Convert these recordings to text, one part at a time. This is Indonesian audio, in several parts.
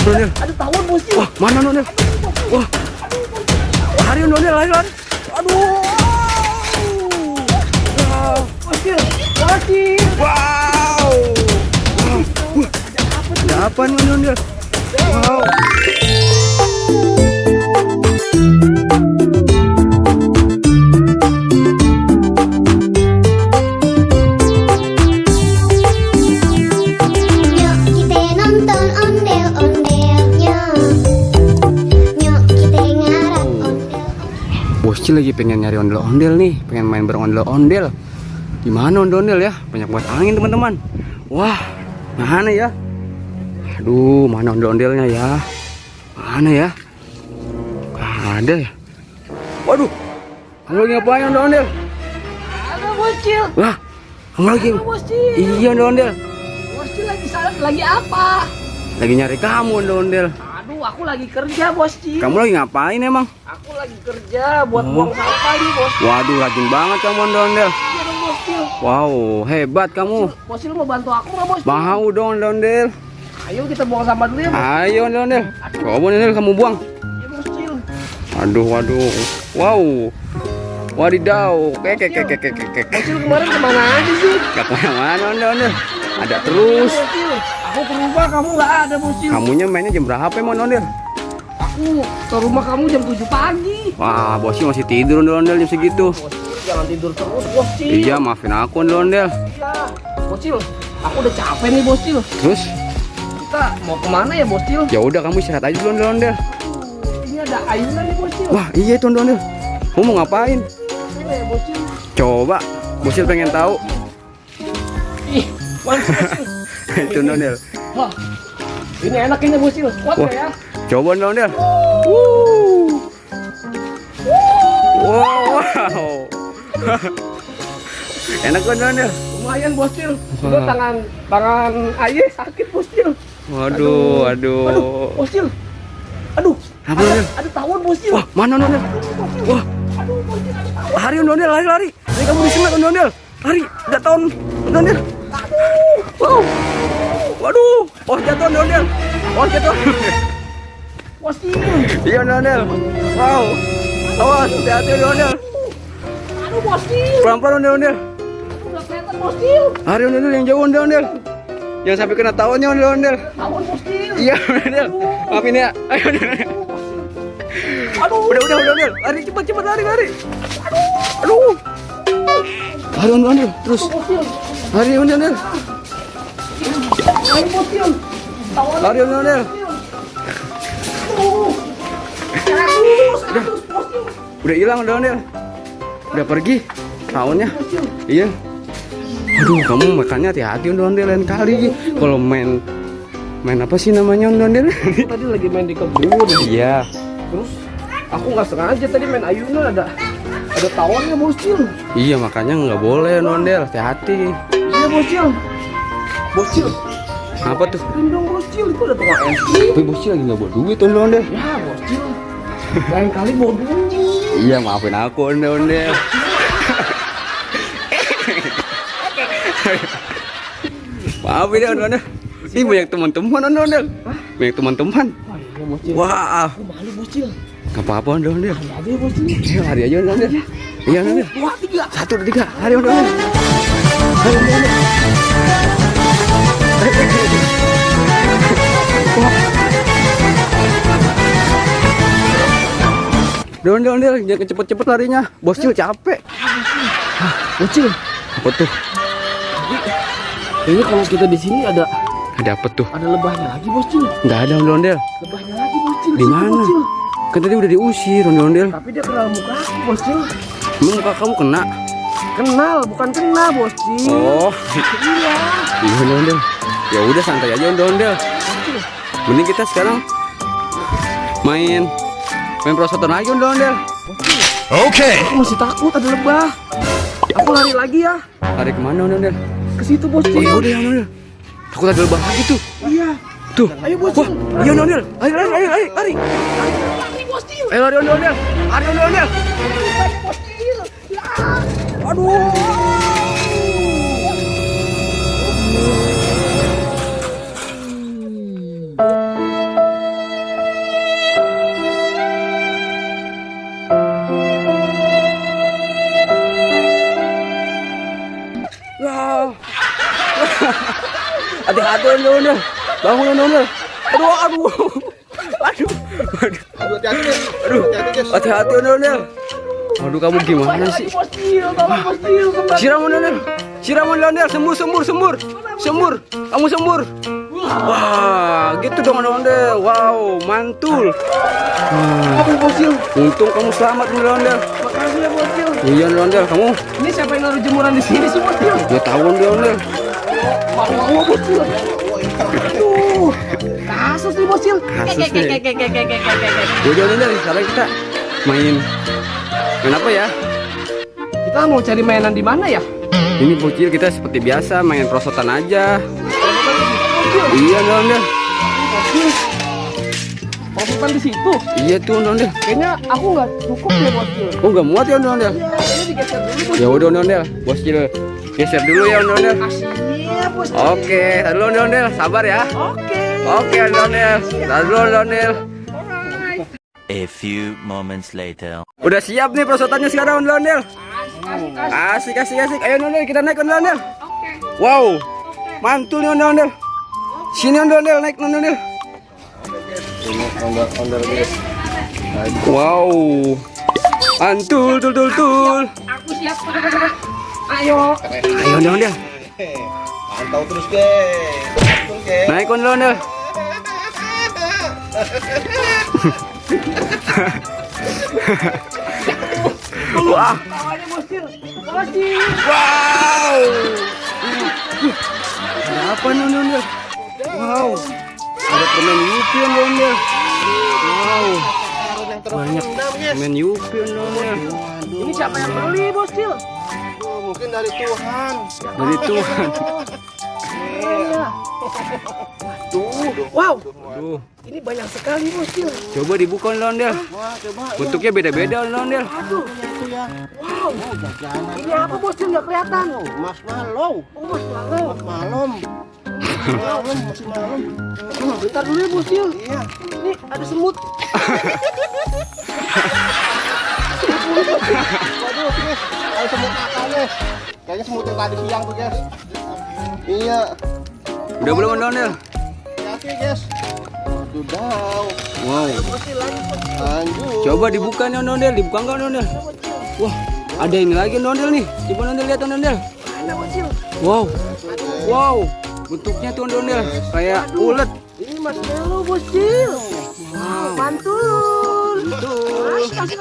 Ondel. Aduh, tawon bosnya. Wah, mana Ondel? Wah. Lari Ondel, lari. Aduh. Bosnya, bosnya. Wow. Ada apa nih Ondel? Wow. Bosci lagi pengen nyari ondel-ondel nih, pengen main bareng ondel-ondel. Di mana ondel-ondel ya? Banyak banget angin teman-teman. Wah, mana ya? Aduh, mana ondel-ondelnya ya? Mana ya? Gak ada ya? Waduh, kamu lagi ngapain ondel-ondel? Ada bocil. Wah, kamu lagi? Bocil. Iya ondel-ondel. Bocil lagi apa? Lagi nyari kamu ondel-ondel. Aduh, aku lagi kerja, Bosci. Kamu lagi ngapain emang? Aku lagi kerja buat buang sampah nih, Bos. Waduh, rajin banget kamu ondel-ondel. Iya dong, Boscil. Wow, hebat kamu. Boscil mau bantu aku nggak, Bos? Mau dong ondel-ondel. Ayo kita buang sampah dulu ya, Bos. Ayo ondel-ondel. Coba ondel kamu buang. Iya, Boscil. Waduh. Wow. Wadidaw. Kek. Boscil kemarin kemana aja sih? Gak kemana-mana ondel-ondel. Ada terus. Boscil, aku ke rumah kamu nggak ada, Boscil. Kamunya mainnya jam berapa emang ondel? Aku ke rumah kamu jam 7 pagi. Wah, bosnya masih tidur ondel-ondel jam segitu. Boscil, jangan tidur terus, Boscil. Iya, maafin aku ondel-ondel. Iya. Boscil, aku udah capek nih, Boscil. Terus? Kita mau kemana ya, Boscil? Ya udah kamu istirahat aja dulu ondel-ondel. Ini ada ayunan nih, Boscil. Wah, iya itu ondel-ondel. Kamu mau ngapain? Mana ya, Boscil? Coba, Bosnya pengen tahu. Ih, mantap, Boscil. Itu ondel. Wah, ini enak ini, Boscil. Kuat Wah. nggak ya? Coba ondel-ondel. Wow. Enak kan ondel? Lumayan, Boscil. Itu tangan ayah sakit, Boscil. Waduh. Boscil. Aduh. Apa, Ondel? Ada tawon, Boscil. Wah, mana ondel? Wah, Aduh, Boscil. lari ondel, lari. Lari kamu disemet ondel. Lari, jatuh ondel. Wow. Waduh, oh jatuh ondel. Oh jatuh. Boscil. Iya ondel. Wow. Awas, hati-hati ondel. Aduh, Boscil. Pelan-pelan ondel. Aduh, nggak kelihatan, Boscil. Lari ondel yang jauh ondel. Jangan sampai kena tawonnya ondel. Tawon, Boscil. Iya ondel. Maafin ya. Ayo ondel. Aduh. Udah ondel. Lari cepat lari. Aduh. Lari ondel terus. Boscil. Lari ondel. Ayo, Boscil. Tawon. Lari ondel. Aduh. Aduh, Boscil. Udah hilang ondel. Udah pergi tawonnya. Iya. Aduh, kamu makannya hati-hati ondel lain kali. Kalau main apa sih namanya ondel? Tadi lagi main di kebun. Iya. Terus aku nggak sengaja tadi main ayunan ada tawonnya, Boscil. Iya, makanya nggak boleh ondel, hati-hati. Iya, Boscil. Boscil. Apa tuh? Lindung, Boscil. Itu ada tukang es krim. Tapi bosnya lagi nggak bawa duit ondel. Ya, Boscil. Lain kali bawa duit. Iya, maafin aku ondel. Maafin ya ondel. Ih, banyak teman-teman ondel. Banyak teman-teman. Wah, iya, Boscil. Wah, Aku malu, Boscil. nggak apa-apa ondel. Ada aja ya, Boscil. Ayo lari aja ondel. Iya ondel. 2, 3. 1, 2, 3, lari ondel. Ayo ondel. Ondel, jangan cepet-cepet larinya. Boscil capek. Boscil. Apa tuh? Ini kalau kita di sini ada Ada apa tuh? lebahnya lagi, Boscil. Nggak ada ondel. Lebahnya lagi, Boscil. Di mana? Boscil. Kan tadi udah diusir ondel. Tapi dia kenal muka aku, Boscil. Emang muka kamu kena? Kenal, bukan kena, Boscil. Oh, Iya. iya ondel. Ya udah santai aja ondel. Mending kita sekarang main perosotan lagi ondel. Okay. Aku masih takut ada lebah. Aku lari lagi ya. Lari kemana ondel? Ke situ, Boscil. Oh ya udah ya ondel. Takut ada lebah lagi tuh. Iya. Tuh. Ayo, Boscil. Wah, iya ondel. Lari. Lari, Boscil. Ayo lari ondel. Lari ondel. Lari, Boscil. Ya. Aduh. Hati-hati ondel-ondel. Bangun ondel-ondel. Aduh, aduh. Aduh. Aduh. Hati-hati guys. Hati-hati guys. Hati-hati ondel-ondel. Aduh, kamu gimana sih? Bocil, tolong bocil. Siram ondel-ondel. Siram ondel-ondel. Sembur, sembur, sembur. Sembur. Kamu sembur. Wah, gitu dong ondel-ondel. Wow, mantul. Kamu bocil. Untung kamu selamat ondel-ondel. Makasih ya bocil. Iya ondel-ondel, kamu. Ini siapa yang naruh jemuran di sini sih bocil? Dia tahu ondel-ondel. Mau bocil. Aduh, kasus nih bocil. Kasus nih. Udah ondel, sekarang kita main apa ya? Kita mau cari mainan di mana ya? Ini bocil, kita seperti biasa main prosotan aja. Iya ondel. Pasukan di situ. Iya tuh ondel. Kayaknya aku nggak cukup ya bocil. Oh, nggak muat ya ondel. Ya, ini digeser dulu bocil. Ya udah ondel. Bocil geser dulu ya ondel. Iya bocil. Oke, tar dulu ondel. Sabar ya. Oke. Oke ondel. Tar dulu ondel. A few moments later. Udah siap nih prosotannya sekarang ondel. Asik. Ayo ondel, kita naik ondel. Wow. Mantul nih ondel. Sini ondel, naik ondel. Ondel guys. Wow. Mantul, tul. Aku siap. Ayo. Ayo ondel. Pantau terus guys. Mantul guys. Naik ondel. Wah. Tawanya bocil. Bocil. Wow. Ada apa nih ondel? Wow. Ada permen Yupi ondel. Wow. Banyak permen Yupi ondel. Ini siapa yang beli bocil? Mungkin dari Tuhan. Dari Tuhan. Iya. Tuh. Wow. Aduh. Ini banyak sekali bocil. Coba dibuka ondel. Wah, coba. Bentuknya beda-beda ondel. Aduh. Itu ya. Wow. Oh, jajanan. Ini apa bocil nggak kelihatan? Marshmallow. Oh mas malam. Malam. Malam, masih malam. Bentar dulu ya bocil. Iya. Ini ada semut. Waduh, guys. Ada semut nakal, guys. Kayaknya semut yang tadi siang tuh, guys. Iya. Udah belum ondel? Hati, guys. Waduh, daw. Wow. Bocil lanjut. Lanjut. Coba dibuka nih ondel. Dibuka nggak ondel? Wah, ada ini lagi ondel nih. Coba ondel lihat ondel. Mana bocil? Wow. Wow. Bentuknya tuh ondel kayak ulet. Ini marshmallow bocil. Wow. Mantul. Betul. Asik.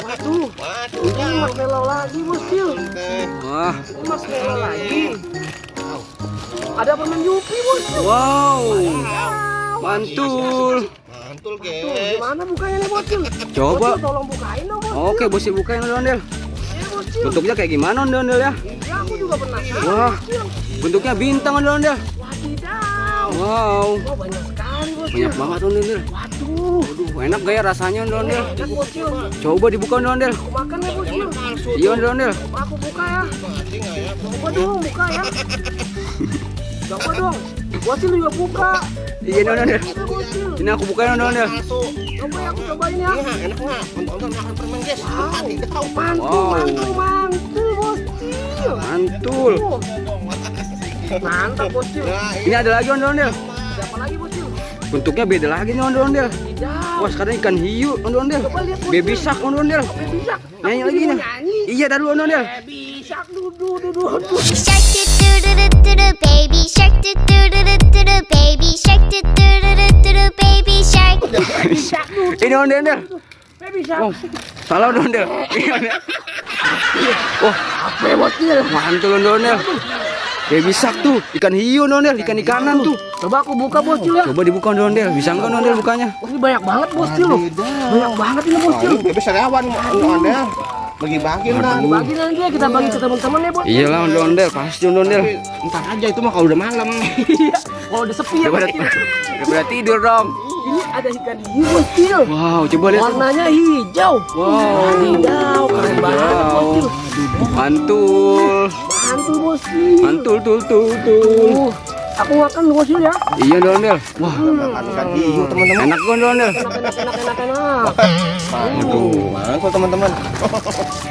Waduh. Ini marshmallow lagi bocil. Wah. Ini marshmallow lagi. Ada permen Yupi bocil. Wow. Mantul. Mantul, Tuh, guys. gimana bukanya nih bocil? Coba. Bocil, tolong bukain dong bocil. Oke, bosnya bukain ondel. Iya bocil. Bentuknya kayak gimana ondel ya? Iya aku juga penasaran. Wah. Bocil. Bentuknya bintang ondel. Wadidaw. Wow. Oh banyak sekali bocil. Banyak banget ondel. Waduh. Aduh, enak gak ya rasanya ondel? Enak bocil. Coba dibuka ondel. Aku makan ya bocil. Iya ondel. Aku buka ya. Coba dong buka ya. Coba dong. Bocil juga buka. Iya ondel. Iya bocil. Ini aku bukain ondel. Coba ya aku cobain ya. Enak nggak? Nonton makan permen, guys. Hati, daw. Mantul bocil. Mantul. Oh. Mantap bocil. Ini ada lagi ondel. Siapa lagi bocil? Bentuknya beda lagi nih ondel. Tidak. Wah, sekarang ikan hiu ondel. Coba lihat bocil. Baby shark ondel. Baby shark. Nyanyi Aku lagi juga nih. Nyanyi. Iya, dah dulu ondel. Baby shark dudu. Shark doo doo doo doo doo doo baby shark doo doo doo doo doo doo baby shark doo doo doo doo doo doo baby shark. Baby shark dudu. Ini ondel. Baby shark. Oh, salah ondel. Ini ondel. Wah, Apa ya bocil? mantul ondel. Baby shark tuh, ikan hiu ondel, ikan-ikanan tuh. Coba aku buka bocil ya. Coba dibuka ondel. Bisa enggak ondel bukanya? Oh, ini banyak banget bocil loh. Banyak banget ini bocil. Tapi sariawan, ondel. Bagi-bagi lah. Bagi nanti ya kita bagi ke teman-teman ya bocil. Iyalah ondel, pasti ondel. Ntar aja itu mah kalau udah malam. Iya. Kalau udah sepi ya bocil. Udah tidur dong. Ini ada ikan hiu bocil. Wow, coba lihat. Warnanya hijau. Wow. Wadidaw, keren banget bocil. Mantul. Mantul bocil. Mantul tul. Tuh. Aku makan bocil ya. Iya ondel-ondel. Wah, Makan ikan hiu teman-teman. enak kok ondel-ondel. Enak. Aduh, mangkul teman-teman.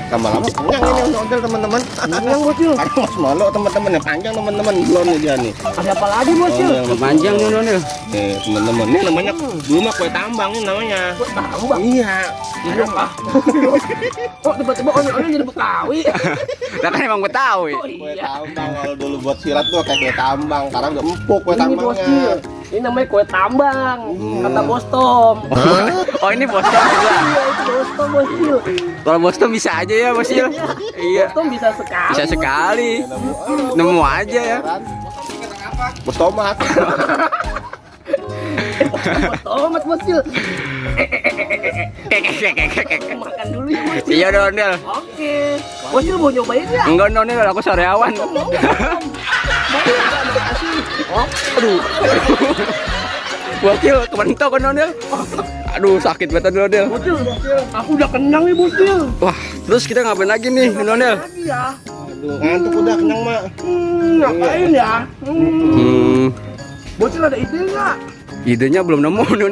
Lama-lama kenyang ini ondel teman-teman. Kenyang bocil. Ada mas malu teman-teman yang panjang teman-teman belum nih dia nih. Ada apa lagi bocil? Ondel. Panjang nih ondel-ondel. Nih teman-teman, ini namanya dulu mah kue tambang ini namanya. Tambang. Iya. Ada apa? Kok tiba-tiba ondel-ondel jadi Betawi? Lah kan emang Betawi. Oh Kue iya. tambang kalau dulu buat silat tuh kayak kue tambang, sekarang udah empuk kue Ini bocil. tambangnya. Ini namanya kue tambang. Kata Bos Tom. Oh, ini Bos Tom juga. Iya, itu Bos Tom bocil. Kalau Bos Tom bisa aja ya, Bos Iya. Iya. Bos Tom bisa sekali. Bisa sekali. Nemu aja ya. Bos tomat. Bos Tomat bocil. Makan dulu ya bocil. Iya ondel. Oke. Bocil mau nyobain ya? Enggak ondel, aku sariawan. Aduh. Bocil kebentok kan ondel. Aduh, sakit banget ondel. Bocil, aku udah kenyang nih bocil. Wah, terus kita ngapain lagi nih ondel? Lagi ya. Aduh, ngantuk udah kenyang mak. Ngapain ya? Bocil ada ide nggak? Idenya belum nemu ondel.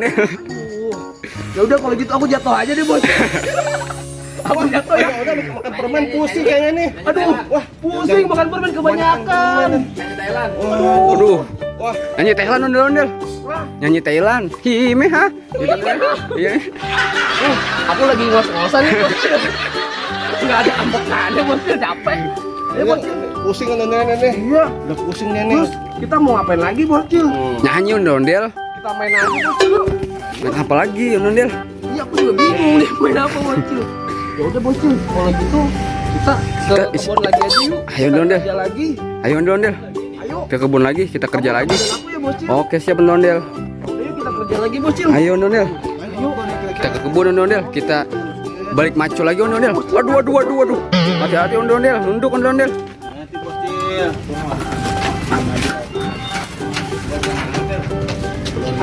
Ya udah kalau gitu aku jatuh aja deh bocil. Aku jatuh ya. Udah makan permen pusing kayaknya nih. Aduh, wah pusing makan permen kebanyakan. Aduh. Wah, Nyanyi Thailand ondel. Nyanyi Thailand. Hime ha? Gitu kan? Iya. Aku lagi ngos-ngosan nih bocil. Nggak ada ambekannya bocil, capek. Ya bocil. pusing kan nenek nih. Iya. Udah pusing nenek. Terus kita mau ngapain lagi bocil? Nyanyi ondel. Kita main apa bocil? Main apa lagi ondel? Iya aku juga bingung nih main apa bocil. Ya udah bocil, kalau gitu kita ke kebun lagi aja yuk. Ayo ondel. Kerja lagi. Ayo ondel. Ayo. Ke kebun lagi, kita kerja Kamu lagi. temenin aku ya bocil. Oke, siap ondel. Ayo kita kerja lagi bocil. Ayo ondel. Ayo. Kita ke kebun ondel. Kita balik maco lagi ondel. Waduh. Hati-hati ondel. Nunduk ondel. Nanti bocil.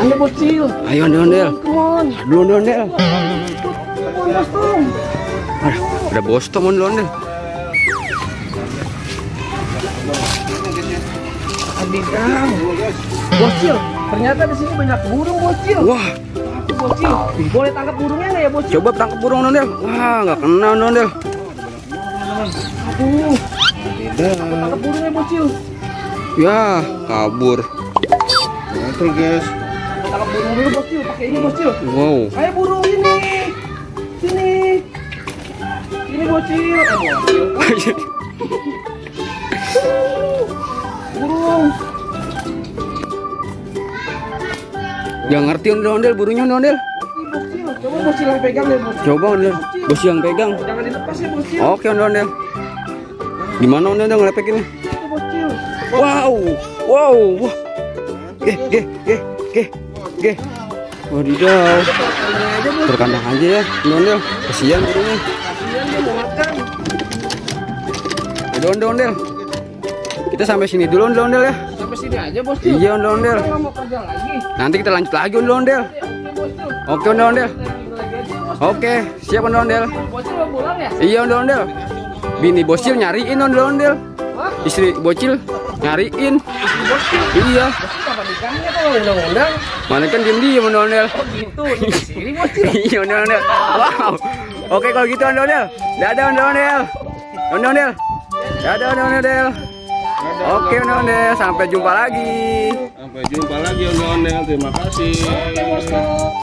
Anda bocil. Ayo ondel. Come on. Aduh ondel. Come on Bos Tom. Ada Bos Tom ondel. Adidang. Bocil, ternyata di sini banyak burung bocil. Wah, Bocil, boleh tangkap burungnya nggak ya bocil? coba tangkap burung ondel. Wah, nggak kena ondel. Aduh, tangkap burungnya bocil. Ya, kabur. Betul guys. Tangkap burung dulu bocil, pakai ini bocil. Wow. Ayo burung ini, sini. Ini bocil. Bocil. Burung. Gak ngerti ondel burungnya ondel. Bocil, coba bocil yang pegang ya bocil. Coba ondel. Bos yang pegang. Jangan dilepas ya bocil. Oke ondel. Gimana ondel ngelepekinnya? Itu bocil. Wow. Wah. Geh. Wadidaw. Ini aja bocil. Terkandang aja ya, ondel. Kasihan burungnya. Kasihan dia mau makan. Udah ondel. Kita sampai sini dulu ondel ya. Sampai sini aja bocil. Iya ondel. Kita nggak mau kerja lagi. Nanti kita lanjut lagi ondel. Oke ondel. Oke, siap ondel. Bocil mau pulang ya? Iya ondel. Bini bocil nyariin ondel. Hah? Istri bocil nyariin. Istri bocil? Iya. Bocil kapan nikahnya kalau undang-undang? Mana kan diem ondel. Oh gitu, di sini bocil. Iya ondel. Wow. Oke kalau gitu ondel. Dadah ondel. Ondel. Dadah ondel. Oke ondel. Sampai jumpa lagi. Sampai jumpa lagi ondel. Terima kasih. Oke bosku.